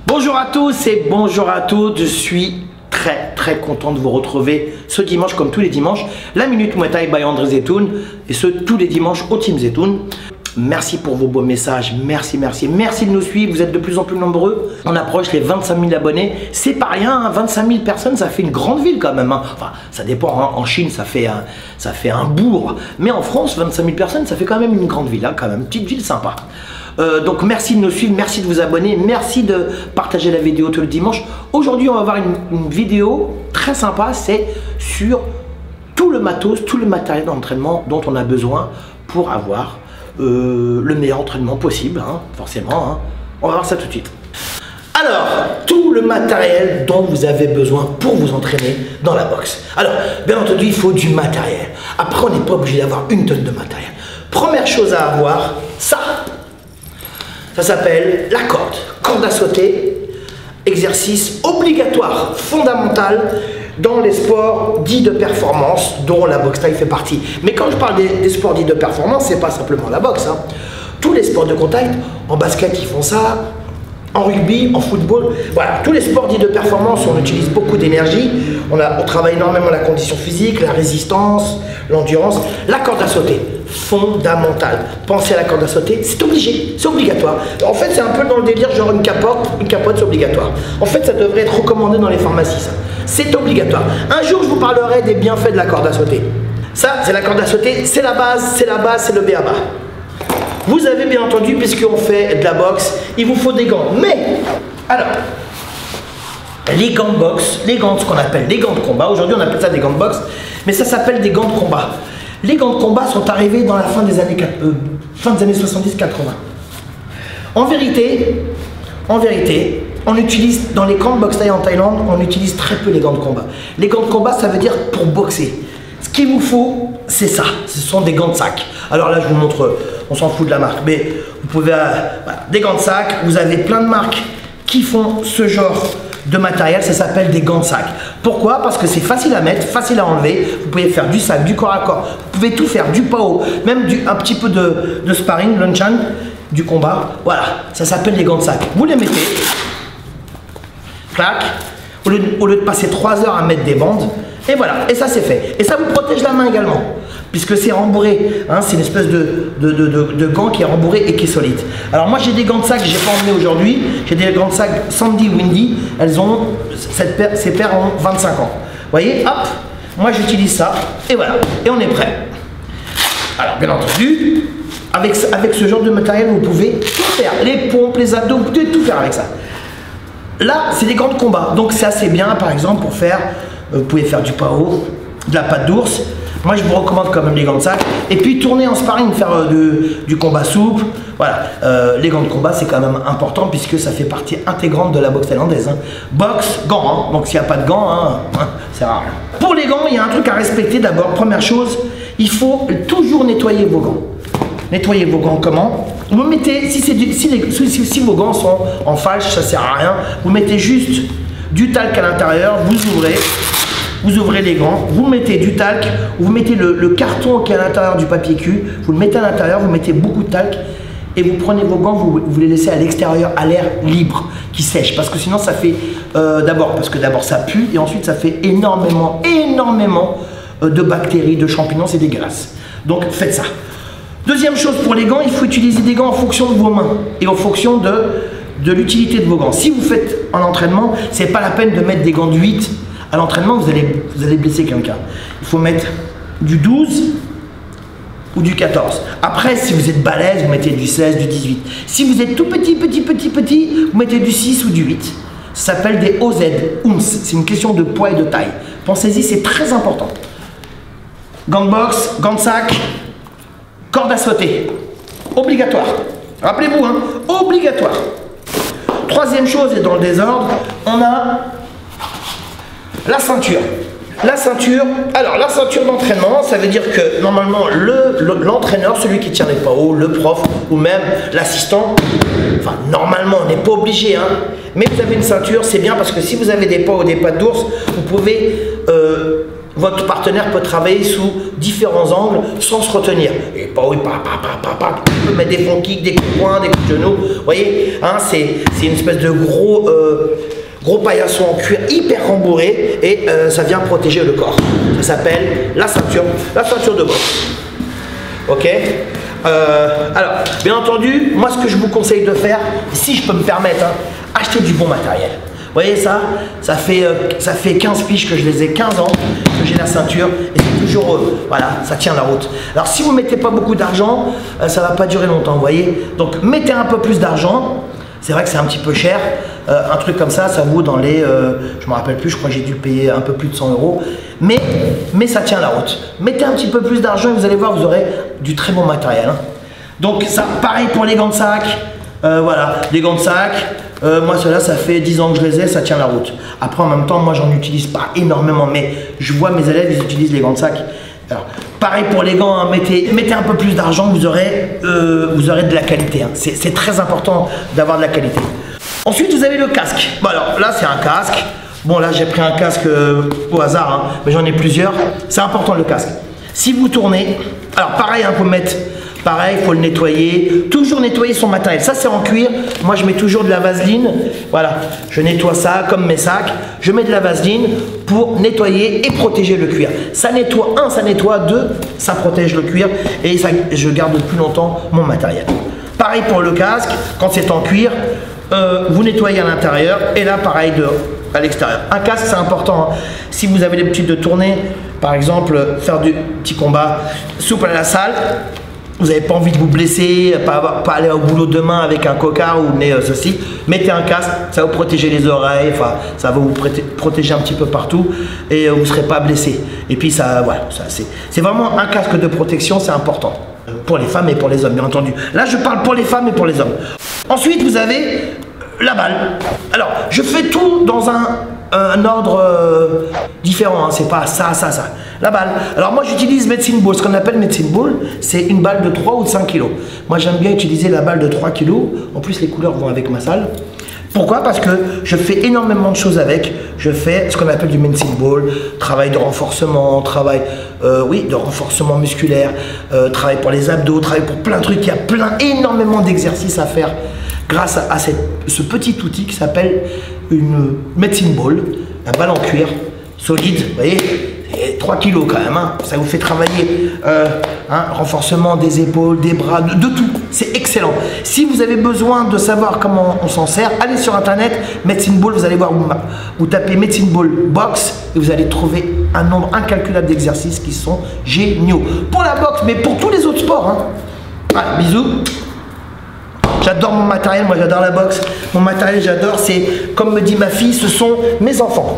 Bonjour à tous et bonjour à toutes, je suis très content de vous retrouver ce dimanche comme tous les dimanches, la Minute Muay Thai by André Zetoun, et ce tous les dimanches au Team Zetoun. Merci pour vos beaux messages, merci de nous suivre, vous êtes de plus en plus nombreux. On approche les 25 000 abonnés, c'est pas rien, hein, 25 000 personnes, ça fait une grande ville quand même. Hein. Enfin, ça dépend, hein. En Chine ça fait un bourg, mais en France, 25 000 personnes, ça fait quand même une grande ville, hein, quand même, petite ville sympa. Donc merci de nous suivre, merci de vous abonner, merci de partager la vidéo tout le dimanche. Aujourd'hui on va voir une vidéo très sympa, c'est sur tout le matos, tout le matériel d'entraînement dont on a besoin pour avoir le meilleur entraînement possible, hein, forcément. Hein. On va voir ça tout de suite. Alors, tout le matériel dont vous avez besoin pour vous entraîner dans la boxe. Alors, bien entendu, il faut du matériel. Après, on n'est pas obligé d'avoir une tonne de matériel. Première chose à avoir, ça s'appelle la corde à sauter, exercice obligatoire, fondamental dans les sports dits de performance, dont la boxe thaï fait partie. Mais quand je parle des sports dits de performance, c'est pas simplement la boxe. Hein. Tous les sports de contact, en basket ils font ça, en rugby, en football, voilà, tous les sports dits de performance, on utilise beaucoup d'énergie, on travaille énormément la condition physique, la résistance, l'endurance. La corde à sauter, fondamentale. Pensez à la corde à sauter, c'est obligé, c'est obligatoire. En fait, c'est un peu dans le délire, genre une capote c'est obligatoire. En fait, ça devrait être recommandé dans les pharmacies, ça. C'est obligatoire. Un jour, je vous parlerai des bienfaits de la corde à sauter. Ça, c'est la corde à sauter, c'est la base, c'est le b.a.-ba. Vous avez bien entendu, puisqu'on fait de la boxe, il vous faut des gants. Mais, alors, les gants de boxe, les gants, ce qu'on appelle des gants de combat, aujourd'hui on appelle ça des gants de boxe, mais ça s'appelle des gants de combat. Les gants de combat sont arrivés dans la fin des années 70-80. En vérité, on utilise, dans les camps de boxe thaï en Thaïlande, on utilise très peu les gants de combat. Les gants de combat, ça veut dire pour boxer. Ce qu'il vous faut, c'est ça, ce sont des gants de sac. Alors là, je vous montre, on s'en fout de la marque, mais vous pouvez, voilà, des gants de sac, vous avez plein de marques qui font ce genre de matériel, ça s'appelle des gants de sac. Pourquoi? Parce que c'est facile à mettre, facile à enlever, vous pouvez faire du sac, du corps à corps, vous pouvez tout faire, du PAO, même un petit peu de sparring, lunchan, du combat, voilà, ça s'appelle des gants de sac. Vous les mettez, clac, au lieu de passer 3 heures à mettre des bandes, et voilà, et ça c'est fait. Et ça vous protège la main également, puisque c'est rembourré, hein, c'est une espèce de gant qui est rembourré et qui est solide. Alors moi j'ai des gants de sac que j'ai pas emmené aujourd'hui, j'ai des gants de sac Sandy Windy, ces paires ont 25 ans. Vous voyez, hop, moi j'utilise ça, et voilà, et on est prêt. Alors bien entendu, avec ce genre de matériel, vous pouvez tout faire, les pompes, les abdos, vous pouvez tout faire avec ça. Là, c'est des gants de combat, donc c'est assez bien, par exemple, pour faire, vous pouvez faire du PAO, de la patte d'ours. Moi, je vous recommande quand même les gants de sac. Et puis, tourner en sparring, faire du combat souple. Voilà, les gants de combat, c'est quand même important puisque ça fait partie intégrante de la boxe thaïlandaise. Hein. Boxe, gants, hein. Donc s'il n'y a pas de gants, hein, c'est rare. Pour les gants, il y a un truc à respecter d'abord. Première chose, il faut toujours nettoyer vos gants. Nettoyez vos gants comment? Vous mettez, si vos gants sont en falche, ça sert à rien. Vous mettez juste du talc à l'intérieur, vous ouvrez les gants, vous mettez du talc, vous mettez le carton qui est à l'intérieur du papier cul, vous le mettez à l'intérieur, vous mettez beaucoup de talc et vous prenez vos gants, vous les laissez à l'extérieur, à l'air libre, qui sèche, parce que sinon ça fait, d'abord ça pue et ensuite ça fait énormément de bactéries, de champignons, c'est dégueulasse. Donc faites ça. Deuxième chose, pour les gants, il faut utiliser des gants en fonction de vos mains et en fonction de l'utilité de vos gants. Si vous faites un entraînement, c'est pas la peine de mettre des gants de 8 à l'entraînement, vous allez blesser quelqu'un. Il faut mettre du 12 ou du 14. Après, si vous êtes balèze, vous mettez du 16, du 18. Si vous êtes tout petit, vous mettez du 6 ou du 8. Ça s'appelle des OZ, OUMS. C'est une question de poids et de taille. Pensez-y, c'est très important. Gants de boxe, gants de sac, corde à sauter. Obligatoire. Rappelez-vous, hein, obligatoire. Troisième chose, et dans le désordre, on a la ceinture. La ceinture, alors la ceinture d'entraînement, ça veut dire que normalement l'entraîneur, celui qui tient les PAO, le prof ou même l'assistant, enfin normalement on n'est pas obligé, hein, mais vous avez une ceinture, c'est bien parce que si vous avez des PAO ou des pattes d'ours, vous pouvez votre partenaire peut travailler sous différents angles sans se retenir. Et pas oui, il peut mettre des front kicks, des coups de poing, des coups de genoux. Vous voyez, hein, c'est une espèce de gros paillasson en cuir hyper rembourré et ça vient protéger le corps. Ça s'appelle la ceinture de boxe. Ok. Alors, bien entendu, moi ce que je vous conseille de faire, si je peux me permettre, hein, acheter du bon matériel. Vous voyez ça fait 15 piges que je les ai, 15 ans que j'ai la ceinture et c'est toujours, voilà, ça tient la route. Alors si vous ne mettez pas beaucoup d'argent, ça ne va pas durer longtemps, vous voyez. Donc mettez un peu plus d'argent, c'est vrai que c'est un petit peu cher, un truc comme ça vaut dans les, je ne me rappelle plus, je crois que j'ai dû payer un peu plus de 100 €, mais ça tient la route. Mettez un petit peu plus d'argent et vous allez voir, vous aurez du très bon matériel. Hein. Donc ça, pareil pour les gants de sac, voilà, les gants de sac. Moi ceux-là ça fait 10 ans que je les ai, ça tient la route. Après en même temps moi j'en utilise pas énormément, mais je vois mes élèves ils utilisent les gants de sac. Alors pareil pour les gants, hein, mettez un peu plus d'argent, vous aurez de la qualité. Hein. C'est très important d'avoir de la qualité. Ensuite vous avez le casque. Bon alors là c'est un casque. Bon là j'ai pris un casque au hasard, hein, mais j'en ai plusieurs. C'est important le casque. Si vous tournez, alors pareil hein, faut mettre. Pareil, il faut le nettoyer, toujours nettoyer son matériel. Ça c'est en cuir, moi je mets toujours de la vaseline, voilà, je nettoie ça comme mes sacs, je mets de la vaseline pour nettoyer et protéger le cuir. Ça nettoie, ça nettoie, ça protège le cuir et ça, je garde plus longtemps mon matériel. Pareil pour le casque, quand c'est en cuir, vous nettoyez à l'intérieur et là pareil à l'extérieur. Un casque c'est important, hein. Si vous avez l'habitude de tourner, par exemple faire du petit combat souple à la salle, vous n'avez pas envie de vous blesser, pas aller au boulot demain avec un cocard ou nez ceci, mettez un casque, ça va vous protéger les oreilles, enfin, ça va vous protéger un petit peu partout et vous ne serez pas blessé. Et puis ça, voilà, c'est vraiment un casque de protection, c'est important. Pour les femmes et pour les hommes, bien entendu. Là, je parle pour les femmes et pour les hommes. Ensuite, vous avez la balle. Alors, je fais tout dans un ordre différent, hein. C'est pas ça. La balle. Alors moi j'utilise medicine ball, ce qu'on appelle medicine ball, c'est une balle de 3 ou de 5 kg. Moi j'aime bien utiliser la balle de 3 kg, en plus les couleurs vont avec ma salle. Pourquoi? Parce que je fais énormément de choses avec. Je fais ce qu'on appelle du medicine ball, travail de renforcement, travail de renforcement musculaire, travail pour les abdos, travail pour plein de trucs. Il y a énormément d'exercices à faire grâce à ce petit outil qui s'appelle une medicine ball, la balle en cuir, solide, vous voyez, et 3 kg quand même, hein. Ça vous fait travailler renforcement des épaules, des bras, de tout, c'est excellent. Si vous avez besoin de savoir comment on s'en sert, allez sur internet, medicine ball, vous allez voir, vous tapez medicine ball box et vous allez trouver un nombre incalculable d'exercices qui sont géniaux. Pour la boxe, mais pour tous les autres sports. Hein. Voilà, bisous. J'adore mon matériel, moi j'adore la boxe. Mon matériel, j'adore, c'est comme me dit ma fille, ce sont mes enfants.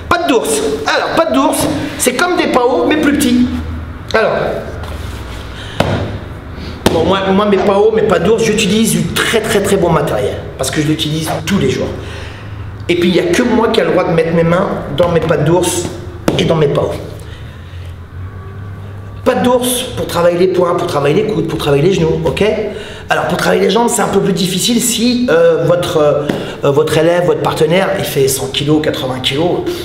Pattes d'ours. Alors, pattes d'ours, c'est comme des PAO, mais plus petits. Alors, bon, moi mes PAO, mes pattes d'ours, j'utilise du très bon matériel parce que je l'utilise tous les jours. Et puis, il n'y a que moi qui a le droit de mettre mes mains dans mes pattes d'ours et dans mes PAO. Pattes d'ours pour travailler les poings, pour travailler les coudes, pour travailler les genoux, ok? Alors pour travailler les jambes, c'est un peu plus difficile si votre élève, votre partenaire, il fait 100 kg, 80 kg,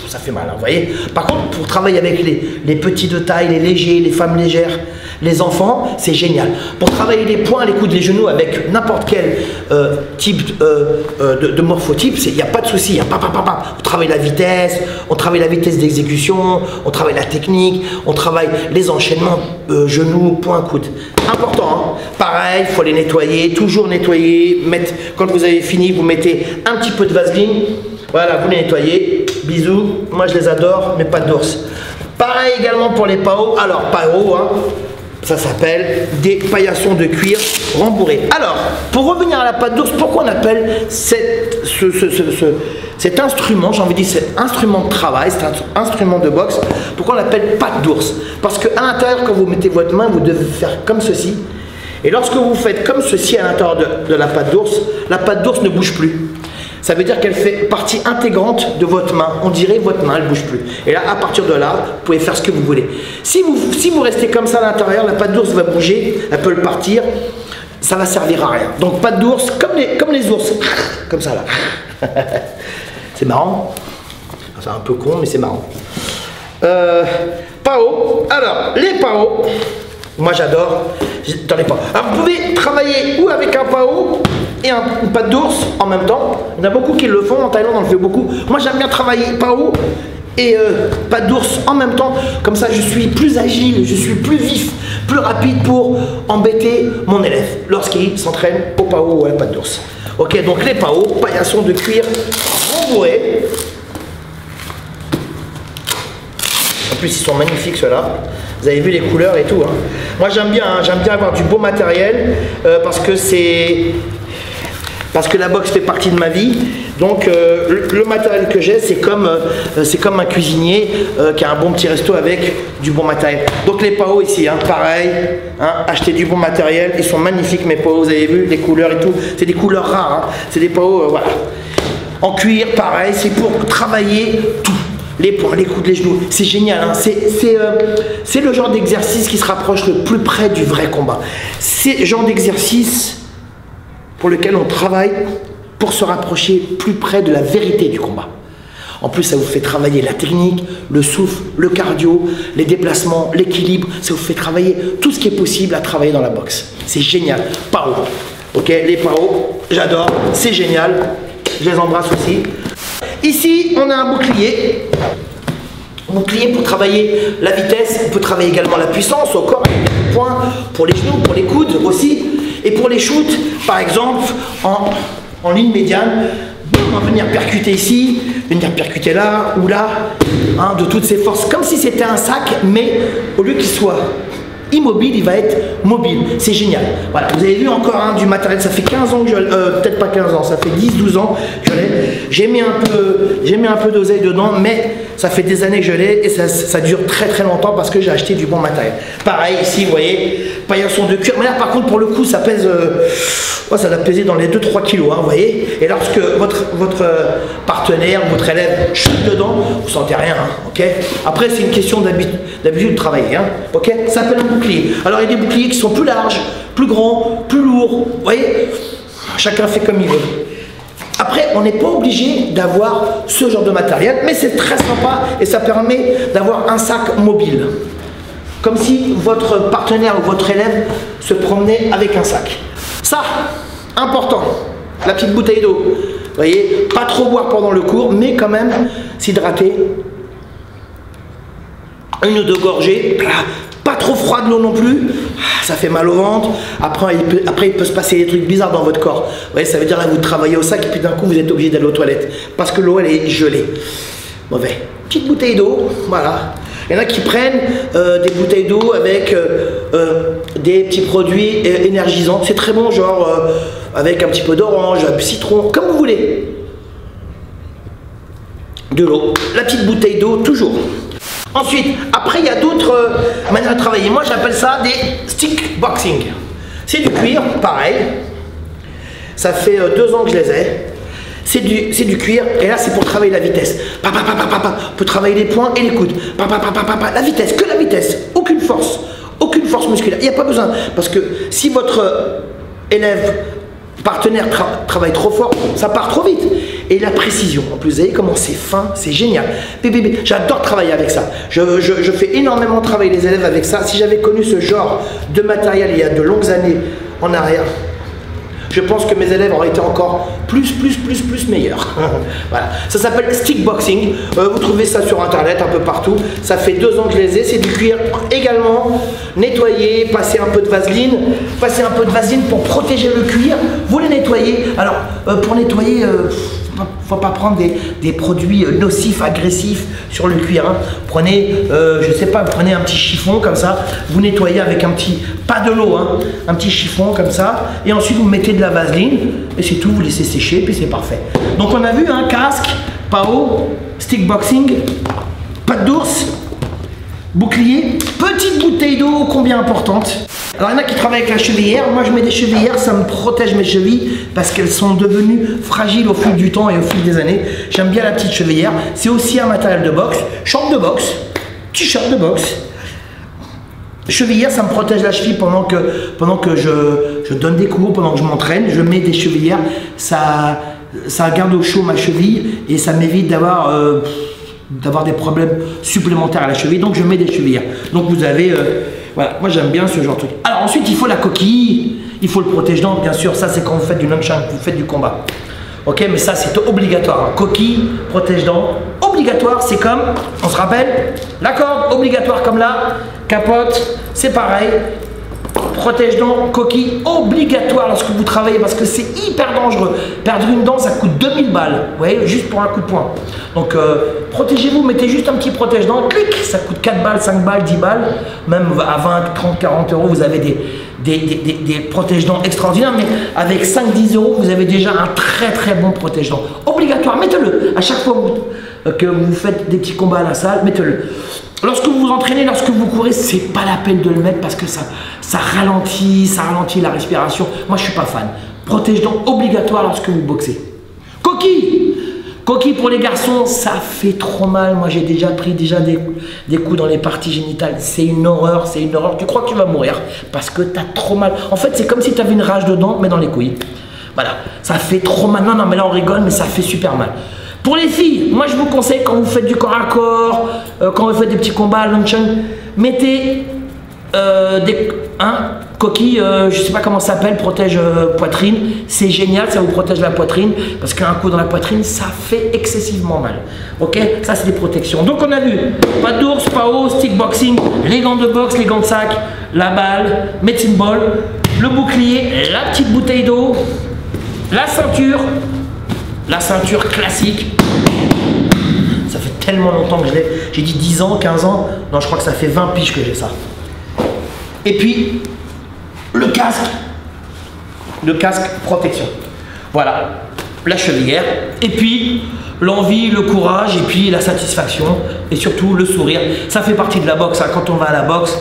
ça fait mal, hein, vous voyez. Par contre, pour travailler avec les petits de taille, les légers, les femmes légères, les enfants, c'est génial. Pour travailler les poings, les coudes, les genoux avec n'importe quel type de morphotype, il n'y a pas de souci. Hein, on travaille la vitesse, d'exécution, on travaille la technique, on travaille les enchaînements genoux, poings, coudes. Important, hein. Pareil, il faut les nettoyer, toujours nettoyer. Quand vous avez fini, vous mettez un petit peu de vaseline. Voilà, vous les nettoyez. Bisous, moi je les adore, mes pattes d'ours. Pareil également pour les PAO. Alors, PAO, hein, ça s'appelle des paillassons de cuir rembourrés. Alors, pour revenir à la patte d'ours, pourquoi on appelle cet instrument, j'ai envie de dire cet instrument de travail, cet instrument de boxe, pourquoi on l'appelle patte d'ours? Parce qu'à l'intérieur, quand vous mettez votre main, vous devez faire comme ceci. Et lorsque vous faites comme ceci à l'intérieur de la patte d'ours ne bouge plus. Ça veut dire qu'elle fait partie intégrante de votre main. On dirait votre main, elle ne bouge plus. Et là, à partir de là, vous pouvez faire ce que vous voulez. Si vous restez comme ça à l'intérieur, la patte d'ours va bouger, elle peut le partir, ça va servir à rien. Donc patte d'ours, comme les ours, comme ça là. C'est marrant. C'est un peu con, mais c'est marrant. PAO. Alors, les PAO, moi j'adore dans les PAO. Alors, vous pouvez travailler ou avec un PAO et une patte d'ours en même temps. Il y en a beaucoup qui le font, en Thaïlande on le fait beaucoup. Moi j'aime bien travailler PAO et patte d'ours en même temps. Comme ça je suis plus agile, je suis plus vif, plus rapide pour embêter mon élève lorsqu'il s'entraîne au PAO ou à la patte d'ours. Ok, donc les PAO, paillassons de cuir rembourrés. En plus ils sont magnifiques ceux-là. Vous avez vu les couleurs et tout. Hein. Moi j'aime bien avoir du beau matériel parce que la boxe fait partie de ma vie. Donc le matériel que j'ai, c'est comme un cuisinier qui a un bon petit resto avec du bon matériel. Donc les PAO ici, hein, pareil, hein, acheter du bon matériel, ils sont magnifiques mes PAO, vous avez vu les couleurs et tout, c'est des couleurs rares, hein. C'est des PAO, voilà. En cuir, pareil, c'est pour travailler tout. Les poings, les coudes, les genoux, c'est génial, hein. C'est le genre d'exercice qui se rapproche le plus près du vrai combat. C'est le genre d'exercice pour lequel on travaille pour se rapprocher plus près de la vérité du combat. En plus, ça vous fait travailler la technique, le souffle, le cardio, les déplacements, l'équilibre. Ça vous fait travailler tout ce qui est possible à travailler dans la boxe. C'est génial. PAO. Ok, les PAO, j'adore. C'est génial. Je les embrasse aussi. Ici, on a un bouclier. Un bouclier pour travailler la vitesse. On peut travailler également la puissance au corps, avec des points pour les genoux, pour les coudes aussi. Et pour les shoots, par exemple, en ligne médiane, on va venir percuter ici, venir percuter là ou là, hein, de toutes ses forces, comme si c'était un sac, mais au lieu qu'il soit immobile, il va être mobile. C'est génial. Voilà, vous avez vu encore hein, du matériel, ça fait 15 ans que je peut-être pas 15 ans, ça fait 10-12 ans que je l'ai. J'ai mis un peu d'oseille dedans, mais ça fait des années que je l'ai et ça dure très très longtemps parce que j'ai acheté du bon matériel. Pareil ici, vous voyez, paillasson de cuir. Mais là par contre pour le coup ça pèse, ça doit peser dans les 2-3 kilos, hein, vous voyez. Et lorsque votre partenaire, votre élève chute dedans, vous sentez rien, hein, ok. Après c'est une question d'habitude de travailler, hein, ok. Ça s'appelle un bouclier. Alors il y a des boucliers qui sont plus larges, plus grands, plus lourds, vous voyez. Chacun fait comme il veut. Après, on n'est pas obligé d'avoir ce genre de matériel, mais c'est très sympa et ça permet d'avoir un sac mobile. Comme si votre partenaire ou votre élève se promenait avec un sac. Ça, important, la petite bouteille d'eau. Vous voyez, pas trop boire pendant le cours, mais quand même s'hydrater. Une ou deux gorgées. Pas trop froid de l'eau non plus, ça fait mal au ventre. Après il peut se passer des trucs bizarres dans votre corps. Vous voyez, ça veut dire là vous travaillez au sac et puis d'un coup vous êtes obligé d'aller aux toilettes parce que l'eau elle est gelée. Mauvais. Petite bouteille d'eau, voilà. Il y en a qui prennent des bouteilles d'eau avec des petits produits énergisants. C'est très bon, genre avec un petit peu d'orange, un citron, comme vous voulez. De l'eau. La petite bouteille d'eau toujours. Ensuite, après il y a d'autres manières de travailler. Moi j'appelle ça des stick boxing. C'est du cuir, pareil. Ça fait 2 ans que je les ai. C'est du cuir et là c'est pour travailler la vitesse. On peut travailler les poings et les coudes. La vitesse, que la vitesse. Aucune force musculaire. Il n'y a pas besoin. Parce que si votre élève, partenaire travaille trop fort, ça part trop vite. Et la précision, en plus, vous voyez comment c'est fin, c'est génial. J'adore travailler avec ça. Je fais énormément travailler les élèves avec ça. Si j'avais connu ce genre de matériel il y a de longues années en arrière, je pense que mes élèves auraient été encore plus meilleurs. Voilà. Ça s'appelle stick boxing. Vous trouvez ça sur internet un peu partout. Ça fait 2 ans que je les ai. C'est du cuir également. Nettoyer, passer un peu de vaseline. Passer un peu de vaseline pour protéger le cuir. Vous les nettoyez. Alors, pour nettoyer, faut pas prendre des produits nocifs, agressifs sur le cuir. Hein. Prenez, je sais pas, prenez un petit chiffon comme ça. Vous nettoyez avec un petit, pas de l'eau, hein, un petit chiffon comme ça. Et ensuite, vous mettez de la vaseline. Et c'est tout, vous laissez sécher, puis c'est parfait. Donc on a vu un casque, PAO, stick boxing, patte d'ours, bouclier, petite bouteille d'eau, combien importante. Alors il y en a qui travaillent avec la chevillère. Moi je mets des chevillères, ça me protège mes chevilles parce qu'elles sont devenues fragiles au fil du temps et au fil des années. J'aime bien la petite chevillère. C'est aussi un matériel de boxe, short de boxe, t-shirt de boxe. Chevillère, ça me protège la cheville pendant que je donne des cours, pendant que je m'entraîne. Je mets des chevillères, ça garde au chaud ma cheville et ça m'évite d'avoir d'avoir des problèmes supplémentaires à la cheville. Donc je mets des chevillères. Donc vous avez, voilà, moi j'aime bien ce genre de truc. Alors ensuite il faut la coquille, il faut le protège-dents, bien sûr. Ça c'est quand vous faites du nunchuk, vous faites du combat. Ok, mais ça c'est obligatoire. Coquille, protège-dents, obligatoire. C'est comme, on se rappelle, la corde obligatoire comme là, capote, c'est pareil. Protège-dents, coquille, obligatoire lorsque vous travaillez parce que c'est hyper dangereux. Perdre une dent, ça coûte 2000 balles, vous voyez, juste pour un coup de poing. Donc protégez-vous, mettez juste un petit protège-dents, clic, ça coûte 4 balles, 5 balles, 10 balles, même à 20, 30, 40 euros, vous avez des protège-dents extraordinaires, mais avec 5-10 euros, vous avez déjà un très bon protège-dents. Obligatoire, mettez-le. À chaque fois que vous faites des petits combats à la salle, mettez-le. Lorsque vous vous entraînez, lorsque vous courez, c'est pas la peine de le mettre parce que ça ralentit la respiration. Moi, je suis pas fan. Protège-dents obligatoire lorsque vous boxez. Coquille! Coquille pour les garçons, ça fait trop mal. Moi, j'ai déjà pris des coups dans les parties génitales. C'est une horreur, c'est une horreur. Tu crois que tu vas mourir parce que tu as trop mal. En fait, c'est comme si tu avais une rage de dents, mais dans les couilles. Voilà, ça fait trop mal. Non, mais là, on rigole, mais ça fait super mal. Pour les filles, moi je vous conseille quand vous faites du corps à corps, quand vous faites des petits combats, nunchuk, mettez des coquilles, je sais pas comment ça s'appelle, protège poitrine. C'est génial, ça vous protège la poitrine parce qu'un coup dans la poitrine, ça fait excessivement mal. Ok, ça c'est des protections. Donc on a vu pas d'ours, pas haut, stick boxing, les gants de boxe, les gants de sac, la balle, medicine ball, le bouclier, la petite bouteille d'eau, la ceinture classique. Ça fait tellement longtemps que je l'ai. J'ai dit 10 ans, 15 ans. Non, je crois que ça fait 20 piges que j'ai ça. Et puis, le casque. Le casque protection. Voilà. La chevillère. Et puis, l'envie, le courage, et puis la satisfaction. Et surtout, le sourire. Ça fait partie de la boxe. Hein. Quand on va à la boxe,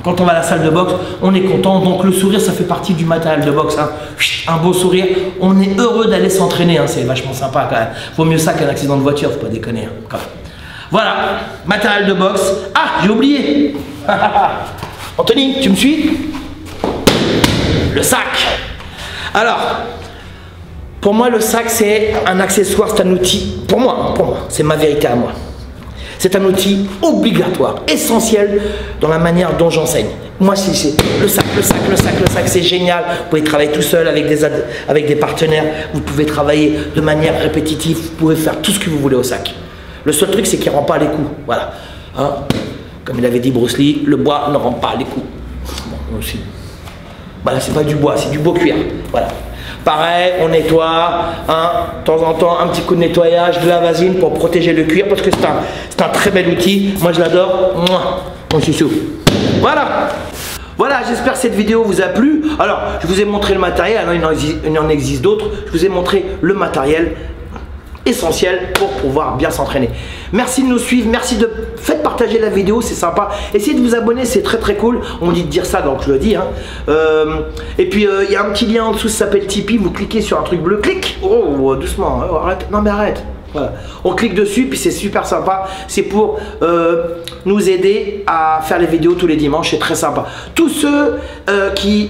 quand on va à la salle de boxe, on est content. Donc le sourire, ça fait partie du matériel de boxe. Hein. Un beau sourire. On est heureux d'aller s'entraîner. Hein. C'est vachement sympa quand même. Vaut mieux ça qu'un accident de voiture, faut pas déconner. Hein, quand même. Voilà, matériel de boxe. Ah, j'ai oublié. Anthony, tu me suis? Le sac. Alors, pour moi, le sac, c'est un accessoire, c'est un outil. Pour moi, c'est ma vérité à moi. C'est un outil obligatoire, essentiel dans la manière dont j'enseigne. Moi, c'est le sac, c'est génial. Vous pouvez travailler tout seul avec des partenaires. Vous pouvez travailler de manière répétitive. Vous pouvez faire tout ce que vous voulez au sac. Le seul truc, c'est qu'il ne rend pas les coups. Voilà. Hein? Comme il avait dit Bruce Lee, le bois ne rend pas les coups. Bon, aussi. Voilà, c'est pas du bois, c'est du beau cuir. Voilà. Pareil, on nettoie, hein, de temps en temps, un petit coup de nettoyage, de la vaseline pour protéger le cuir parce que c'est un très bel outil. Moi, je l'adore. Mon chouchou. Voilà. Voilà, j'espère que cette vidéo vous a plu. Alors, je vous ai montré le matériel. Alors, il en existe d'autres. Je vous ai montré le matériel essentiel pour pouvoir bien s'entraîner. Merci de nous suivre, merci de faites partager la vidéo, c'est sympa. Essayez de vous abonner, c'est très cool. On me dit de dire ça, donc je le dis. Hein. Et puis il y a un petit lien en dessous, ça s'appelle Tipeee. Vous cliquez sur un truc bleu, clique. Oh, doucement, arrête. Non mais arrête. Voilà. On clique dessus, puis c'est super sympa. C'est pour nous aider à faire les vidéos tous les dimanches. C'est très sympa. Tous ceux qui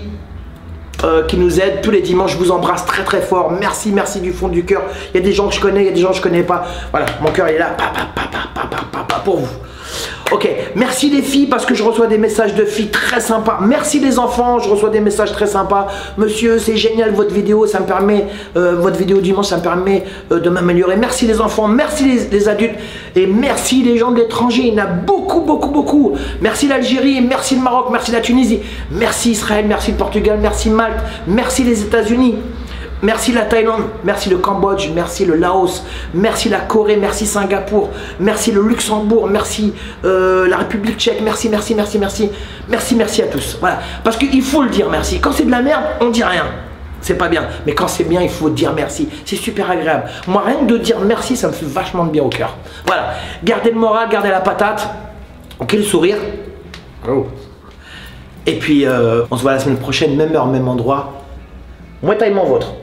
nous aident tous les dimanches, je vous embrasse très fort. Merci du fond du cœur. Il y a des gens que je connais, il y a des gens que je connais pas. Voilà, mon cœur est là pour vous. Ok, merci les filles parce que je reçois des messages de filles très sympas. Merci les enfants, je reçois des messages très sympas. Monsieur, c'est génial votre vidéo, ça me permet, votre vidéo dimanche, ça me permet de m'améliorer. Merci les enfants, merci les adultes et merci les gens de l'étranger. Il y en a beaucoup. Merci l'Algérie, merci le Maroc, merci la Tunisie, merci Israël, merci le Portugal, merci Malte, merci les États-Unis. Merci la Thaïlande, merci le Cambodge, merci le Laos, merci la Corée, merci Singapour, merci le Luxembourg, merci la République tchèque, merci à tous. Voilà, parce qu'il faut le dire merci. Quand c'est de la merde, on dit rien. C'est pas bien, mais quand c'est bien, il faut dire merci. C'est super agréable. Moi, rien que de dire merci, ça me fait vachement de bien au cœur. Voilà, gardez le moral, gardez la patate. Ok, le sourire. Oh. Et puis, on se voit la semaine prochaine, même heure, même endroit. Moi, taille mon vôtre.